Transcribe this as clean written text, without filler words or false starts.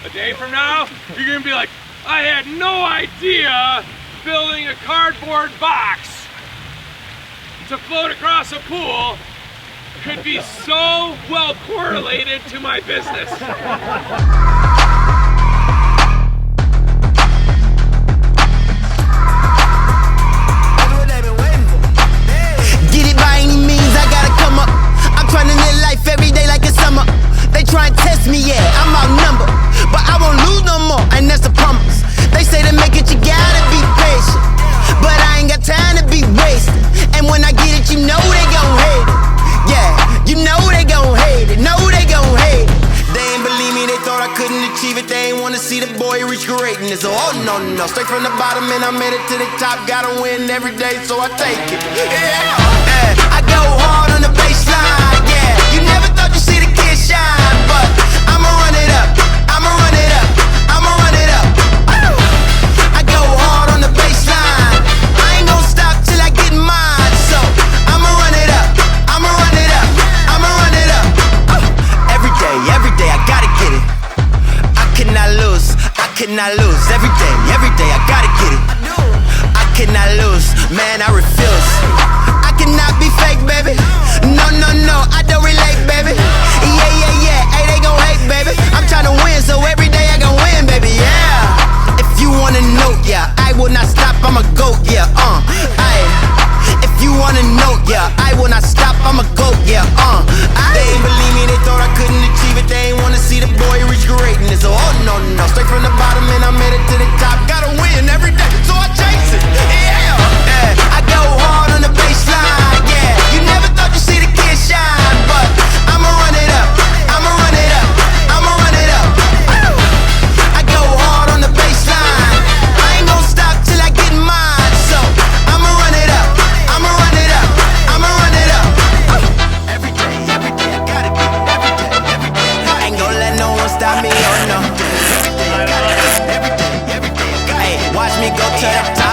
A day from now, you're gonna be like, I had no idea building a cardboard box to float across a pool could be so well correlated to my business. Get it by any means, I gotta come up. I'm trying to live life every day like it's summer. They try and test me, yeah, I'm outnumbered, but I won't lose no more, and that's a promise. They say to make it, you gotta be patient, but I ain't got time to be wasted. And when I get it, you know they gon' hate it. Yeah, you know they gon' hate it, know they gon' hate it. They ain't believe me, they thought I couldn't achieve it. They ain't wanna see the boy reach greatness. Oh no, no, straight from the bottom and I made it to the top. Gotta win every day, so I take it. Yeah, I go hard on the baseline. Yeah, you never thought you'd see the kid shine, but I'ma run it up, I'ma run it up, I'ma run it up. Woo! I go hard on the baseline. I ain't gon' stop till I get mine, so I'ma run it up, I'ma run it up, I'ma run it up. Every day I gotta get it. I cannot lose, I cannot lose. Every day I gotta get it. I cannot lose, man, I refuse. I cannot be fake, baby. No, no, no, I don't relate, baby. Yeah, yeah, yeah, hey, they gon' hate, baby. I'm tryna win, so every day I gon' win, baby, yeah. If you wanna know, yeah, I will not stop, I'ma go, yeah, aye. If you wanna know, yeah, I will not stop, I'ma go, yeah, They ain't believe me, they thought I couldn't achieve it. They ain't wanna see the boy reach greatness. Oh no, no, straight from the bottom and I made it to the top. Gotta win every day, so I chase it. Yeah, I go hard on the baseline. Yeah, you never thought you'd see the kid shine, but I'ma run it up, I'ma run it up, I'ma run it up. Woo! I go hard on the baseline. I ain't gon' stop till I get mine, so I'ma run it up, I'ma run it up, I'ma run it up. Every day I gotta get it. Every day, I ain't gon' let no one stop me, oh no. Every day I gotta get it. Every day I gotta get it. Hey, watch me go to the top.